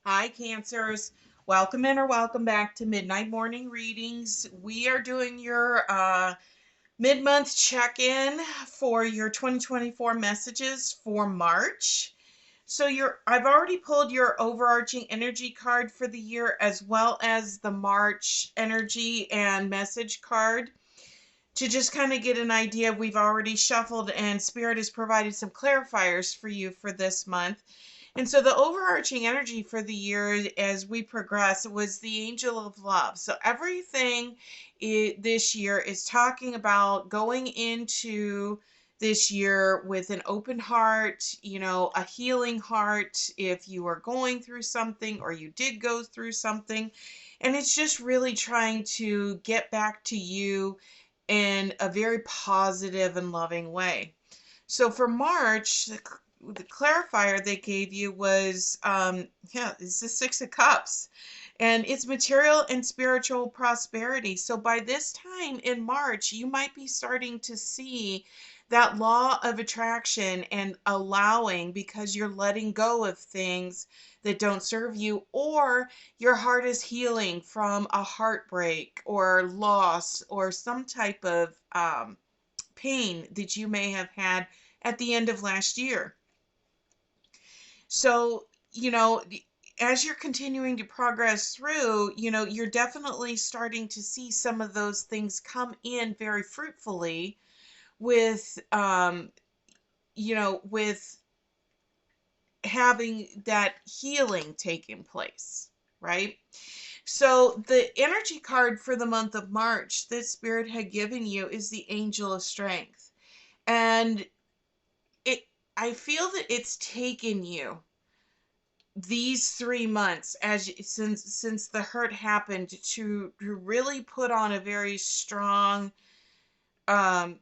Hi, Cancers. Welcome in or welcome back to Midnight Morning Readings. We are doing your mid-month check-in for your 2024 messages for March. So I've already pulled your overarching energy card for the year as well as the March energy and message card to just kind of get an idea. We've already shuffled and Spirit has provided some clarifiers for you for this month. And so the overarching energy for the year as we progress was the angel of love. So everything this year is talking about going into this year with an open heart, a healing heart if you are going through something or you did go through something. And it's just really trying to get back to you in a very positive and loving way. So for March, the clarifier they gave you was, it's the Six of Cups, and it's material and spiritual prosperity. So by this time in March, you might be starting to see that law of attraction and allowing because you're letting go of things that don't serve you, or your heart is healing from a heartbreak or loss or some type of pain that you may have had at the end of last year. So, as you're continuing to progress through, you're definitely starting to see some of those things come in very fruitfully with, with having that healing taking place, right? So the energy card for the month of March that Spirit had given you is the Angel of Strength. And it I feel that it's taken you these 3 months since the hurt happened to really put on a very strong um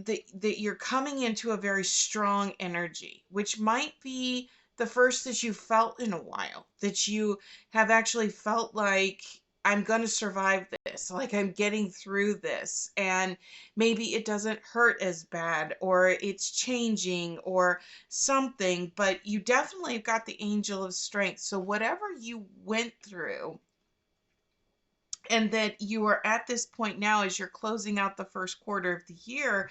that you're coming into a very strong energy, which might be the first that you felt in a while, that you have actually felt like I'm going to survive this, like I'm getting through this, and maybe it doesn't hurt as bad, or it's changing, or something, but you definitely have got the angel of strength. So, whatever you went through, and that you are at this point now as you're closing out the first quarter of the year,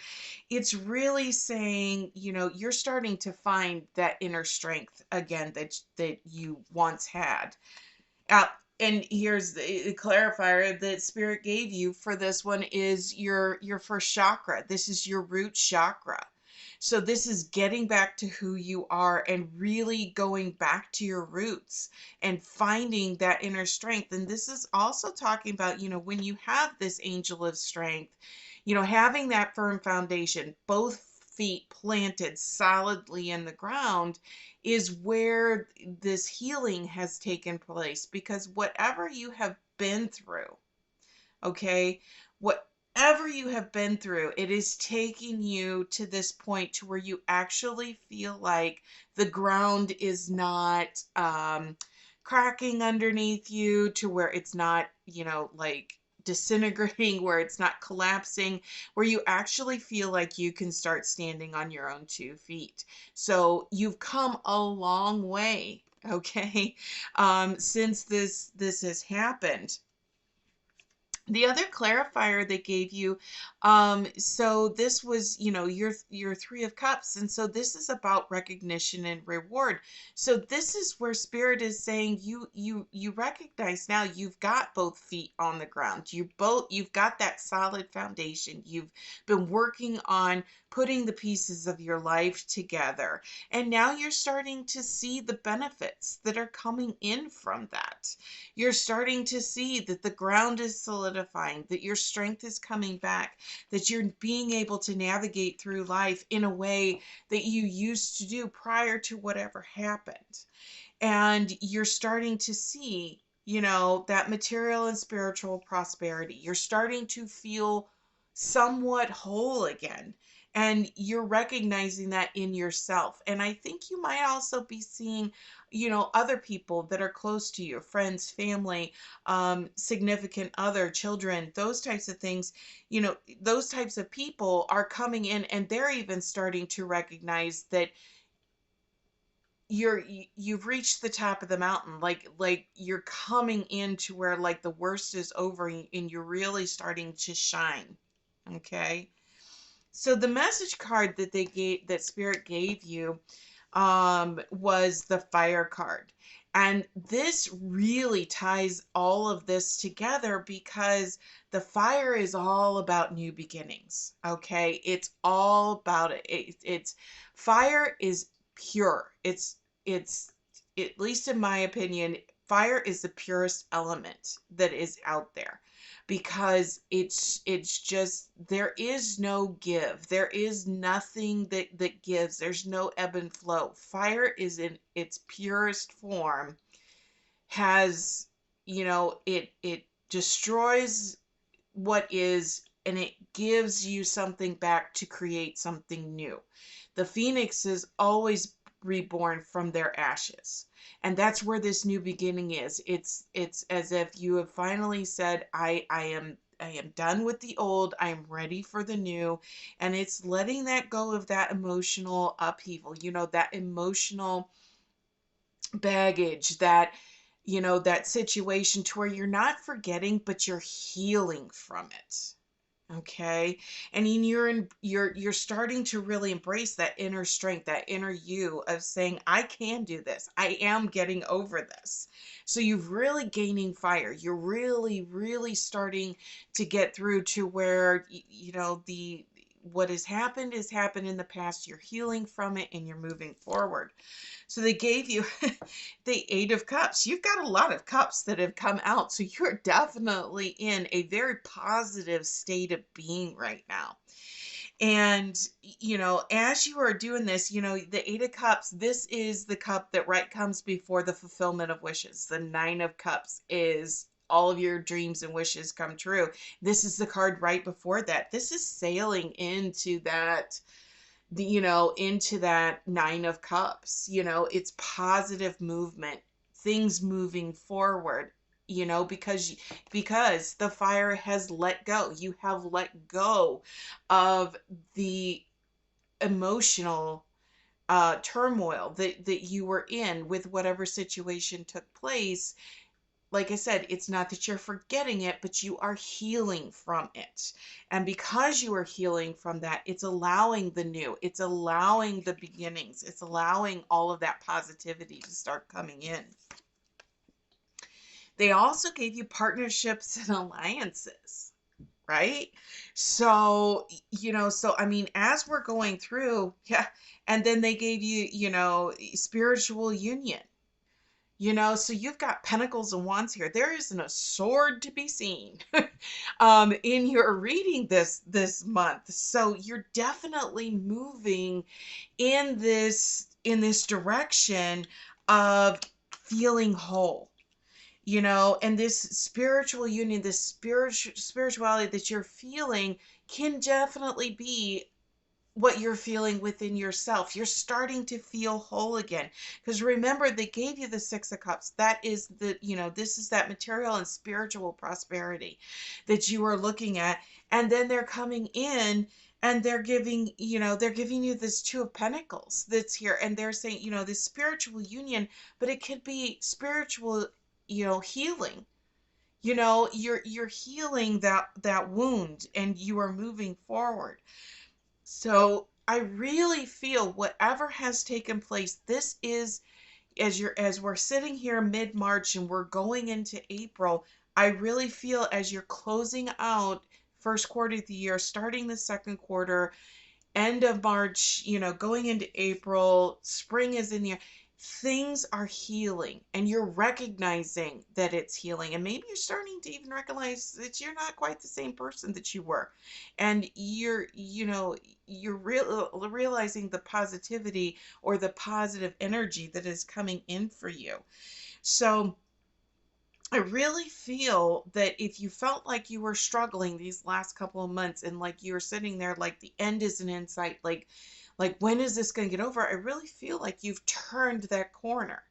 it's really saying, you're starting to find that inner strength again that you once had. uh, and here's the clarifier that Spirit gave you for this one is your first chakra. This is your root chakra. So this is getting back to who you are and really going back to your roots and finding that inner strength. And this is also talking about, when you have this angel of strength, having that firm foundation, both feet planted solidly in the ground, is where this healing has taken place. Because whatever you have been through, okay, whatever you have been through, it is taking you to this point to where you actually feel like the ground is not cracking underneath you, to where it's not, like disintegrating, where it's not collapsing, where you actually feel like you can start standing on your own 2 feet. So you've come a long way, okay, since this has happened. The other clarifier they gave you, so this was, your 3 of cups, and so this is about recognition and reward. So this is where Spirit is saying you recognize now you've got both feet on the ground. You've got that solid foundation. You've been working on putting the pieces of your life together, and now you're starting to see the benefits that are coming in from that. You're starting to see that the ground is solidifying, that your strength is coming back, that you're being able to navigate through life in a way that you used to do prior to whatever happened. And you're starting to see, that material and spiritual prosperity. You're starting to feel somewhat whole again. And you're recognizing that in yourself. And I think you might also be seeing, other people that are close to you, friends, family, significant other, children, those types of things. Those types of people are coming in and they're even starting to recognize that you've reached the top of the mountain, like you're coming into where like the worst is over, and you're really starting to shine. Okay, so the message card that Spirit gave you was the fire card. And this really ties all of this together because the fire is all about new beginnings. Okay, it's all about it. It's fire is pure. It's at least in my opinion, fire is the purest element that is out there, because it's just, there is no give, there is nothing that gives, there's no ebb and flow. Fire is in its purest form, has, it destroys what is, and it gives you something back to create something new. The phoenix is always reborn from their ashes. And that's where this new beginning is. It's as if you have finally said, I am done with the old. I am ready for the new. And it's letting that go of that emotional upheaval, that emotional baggage, that situation, to where you're not forgetting, but you're healing from it. Okay, and you're starting to really embrace that inner strength, that inner you of saying, I can do this, I am getting over this. So you've really gaining fire, you're really starting to get through to where the what has happened in the past, you're healing from it and you're moving forward. So they gave you the Eight of Cups. You've got a lot of cups that have come out. So you're definitely in a very positive state of being right now. And, as you are doing this, the Eight of Cups, this is the cup that right comes before the fulfillment of wishes. The Nine of Cups is all of your dreams and wishes come true. This is the card right before that. This is sailing into that into that Nine of Cups. It's positive movement, things moving forward, because the fire has let go. You have let go of the emotional turmoil that you were in with whatever situation took place. Like I said, it's not that you're forgetting it, but you are healing from it. And because you are healing from that, it's allowing the new, it's allowing the beginnings, it's allowing all of that positivity to start coming in. They also gave you partnerships and alliances, right? So, so I mean, as we're going through, yeah, and then they gave you, spiritual union. So you've got pentacles and wands here. There isn't a sword to be seen in your reading this month. So you're definitely moving in this direction of feeling whole. And this spiritual union, this spirituality that you're feeling can definitely be what you're feeling within yourself. You're starting to feel whole again. Because remember, they gave you the Six of Cups. That is this is that material and spiritual prosperity that you are looking at. And then they're coming in and they're giving you this Two of Pentacles that's here. And they're saying, this spiritual union, but it could be spiritual, healing. You're healing that wound and you are moving forward. So I really feel whatever has taken place, this is, as we're sitting here mid-March and we're going into April, I really feel as you're closing out first quarter of the year, starting the second quarter, end of March, going into April, spring is in the air. Things are healing and you're recognizing that it's healing. And maybe you're starting to even recognize that you're not quite the same person that you were. And you're realizing the positivity or the positive energy that is coming in for you. So I really feel that if you felt like you were struggling these last couple of months and like you were sitting there like the end isn't in sight, like when is this going to get over? I really feel like you've turned that corner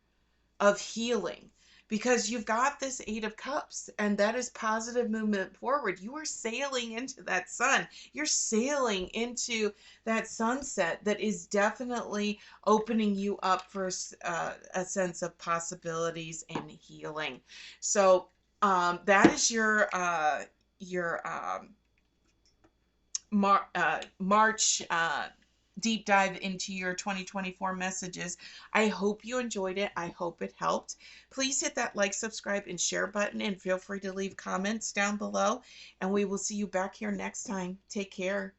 of healing. because you've got this Eight of Cups, and that is positive movement forward. You are sailing into that sun. You're sailing into that sunset that is definitely opening you up for a sense of possibilities and healing. So that is your March deep dive into your 2024 messages. I hope you enjoyed it. I hope it helped. Please hit that like, subscribe, and share button, and feel free to leave comments down below. And we will see you back here next time. Take care.